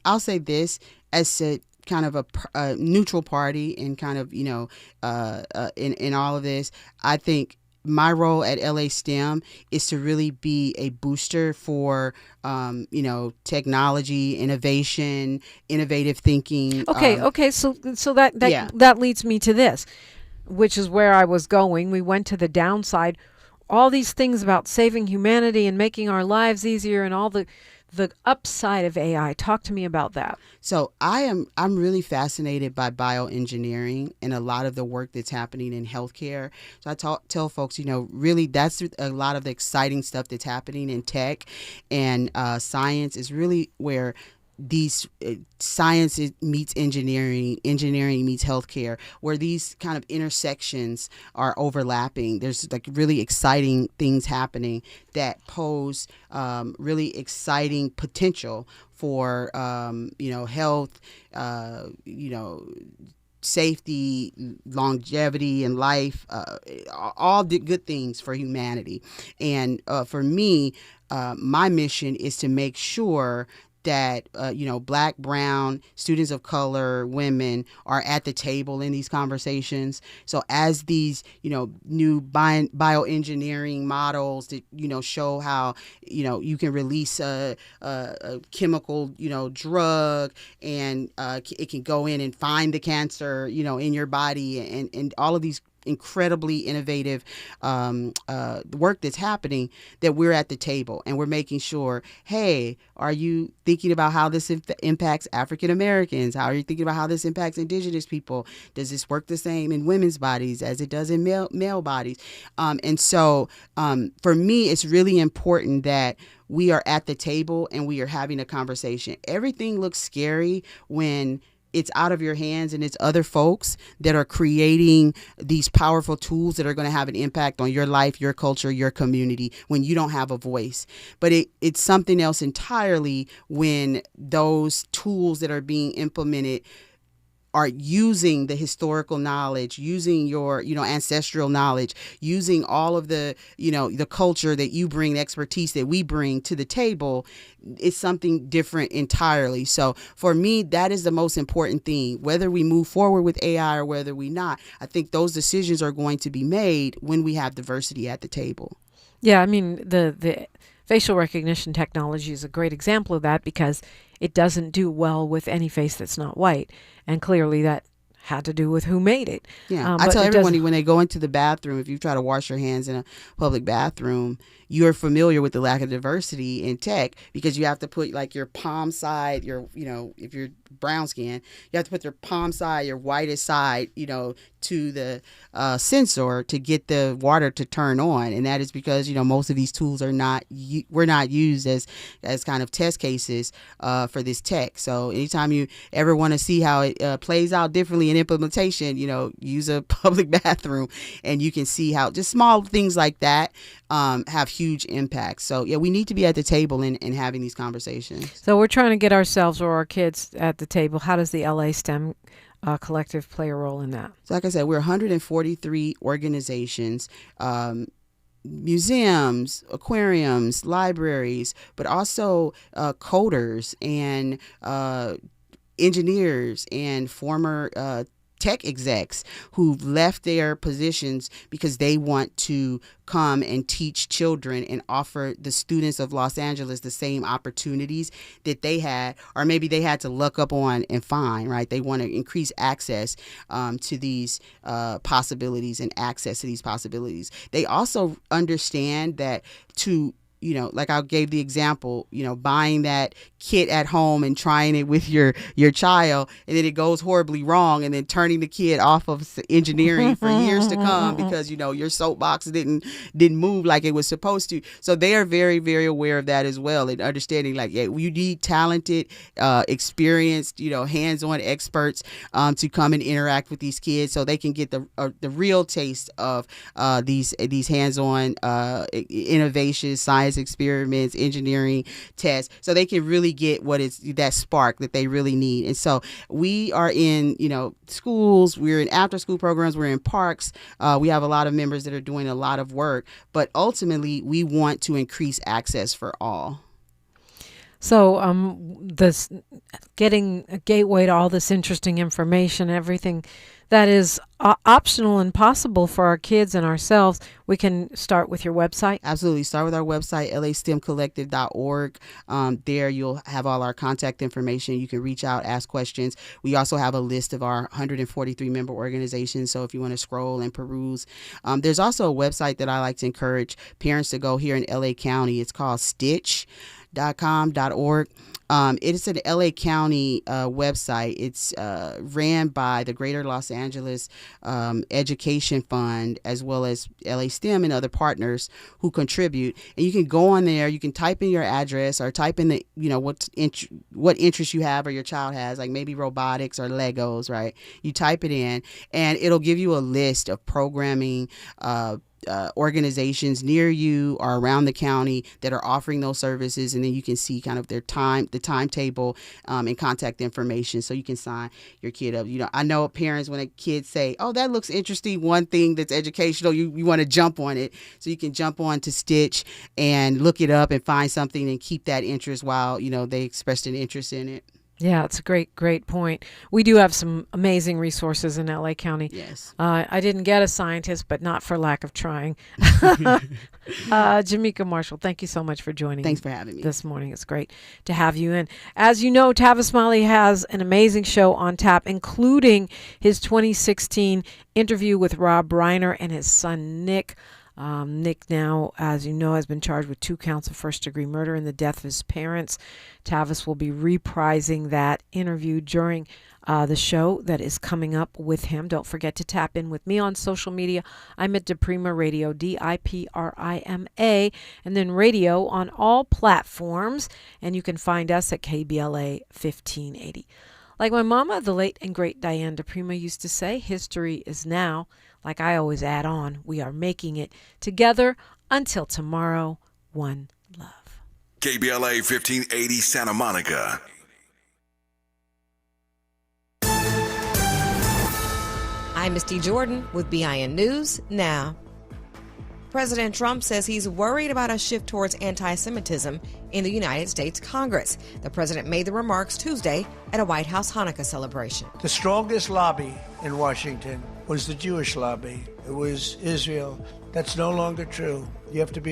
I'll say this as a kind of a neutral party and kind of, in all of this. I think my role at LA STEM is to really be a booster for, technology, innovation, innovative thinking. Okay. So that leads me to this, which is where I was going. We went to the downside. All these things about saving humanity and making our lives easier and all the upside of AI. Talk to me about that. So I'm really fascinated by bioengineering and a lot of the work that's happening in healthcare. So I tell folks, really that's a lot of the exciting stuff that's happening in tech, and science is really where these science meets engineering meets healthcare, where these kind of intersections are overlapping. There's like really exciting things happening that pose really exciting potential for health, safety, longevity in life, all the good things for humanity. And for me, my mission is to make sure that, Black, brown, students of color, women are at the table in these conversations. So as these, new bioengineering models that, show how, you can release a chemical, drug, and it can go in and find the cancer, in your body, and all of these incredibly innovative work that's happening, that we're at the table and we're making sure, hey, are you thinking about how this impacts African Americans? How are you thinking about how this impacts Indigenous people? Does this work the same in women's bodies as it does in male bodies? And so for me, it's really important that we are at the table and we are having a conversation. Everything looks scary when it's out of your hands and it's other folks that are creating these powerful tools that are going to have an impact on your life, your culture, your community, when you don't have a voice. But it's something else entirely when those tools that are being implemented are using the historical knowledge, using your, ancestral knowledge, using all of the, the culture that you bring, the expertise that we bring to the table. It's something different entirely. So for me, that is the most important thing. Whether we move forward with AI or whether we not, I think those decisions are going to be made when we have diversity at the table. Yeah, I mean, the facial recognition technology is a great example of that because it doesn't do well with any face that's not white. And clearly that had to do with who made it. Yeah, I tell everyone when they go into the bathroom, if you try to wash your hands in a public bathroom, you're familiar with the lack of diversity in tech because you have to put like your palm side, if you're brown skin, you have to put your palm side, your whitest side, to the sensor to get the water to turn on. And that is because, most of these tools were not used as kind of test cases for this tech. So anytime you ever want to see how it plays out differently in implementation, use a public bathroom and you can see how just small things like that have huge impacts. So yeah, we need to be at the table and having these conversations. So we're trying to get ourselves or our kids at the table. How does the LA STEM collective play a role in that? So like I said, we're 143 organizations, museums, aquariums, libraries, but also coders and engineers and former tech execs who've left their positions because they want to come and teach children and offer the students of Los Angeles the same opportunities that they had, or maybe they had to look up on and find, right? They want to increase access to these possibilities and access to these possibilities. They also understand that like I gave the example, buying that kit at home and trying it with your child, and then it goes horribly wrong, and then turning the kid off of engineering for years to come because your soapbox didn't move like it was supposed to. So they are very, very aware of that as well, and understanding you need talented, experienced, hands-on experts to come and interact with these kids so they can get the real taste of these hands-on innovations, science experiments, engineering tests, so they can really get what is that spark that they really need. And so we are in, schools, we're in after school programs, we're in parks. We have a lot of members that are doing a lot of work, but ultimately we want to increase access for all. So this getting a gateway to all this interesting information, everything that is optional and possible for our kids and ourselves, we can start with your website. Absolutely. Start with our website, lastemcollective.org. There you'll have all our contact information. You can reach out, ask questions. We also have a list of our 143 member organizations. So if you want to scroll and peruse, there's also a website that I like to encourage parents to go here in LA County. It's called stitch.com.org. It's an LA County website. It's ran by the Greater Los Angeles Education Fund, as well as LA STEM and other partners who contribute. And you can go on there. You can type in your address or type in the what interest you have or your child has, like maybe robotics or Legos, right? You type it in, and it'll give you a list of programming organizations near you or around the county that are offering those services, and then you can see kind of the timetable and contact information, so you can sign your kid up. I know parents, when a kid say, "Oh, that looks interesting," one thing that's educational, you want to jump on it, so you can jump on to Stitch and look it up and find something and keep that interest while they expressed an interest in it. Yeah, it's a great point. We do have some amazing resources in LA County. Yes. I didn't get a scientist, but not for lack of trying. Jamecca Marshall, thank you so much for joining Thanks for having me this morning. It's great to have you in. As you know, Tavis Smiley has an amazing show on tap, including his 2016 interview with Rob Reiner and his son, Nick. Nick now, as you know, has been charged with 2 counts of first-degree murder in the death of his parents. Tavis will be reprising that interview during the show that is coming up with him. Don't forget to tap in with me on social media. I'm at Diprima Radio, DIPRIMA, and then radio on all platforms. And you can find us at KBLA 1580. Like my mama, the late and great Diane Diprima, used to say, history is now. Like I always add on, we are making it together. Until tomorrow, one love. KBLA 1580 Santa Monica. I'm Misty Jordan with BIN News Now. President Trump says he's worried about a shift towards anti-Semitism in the United States Congress. The president made the remarks Tuesday at a White House Hanukkah celebration. The strongest lobby in Washington was the Jewish lobby. It was Israel. That's no longer true. You have to be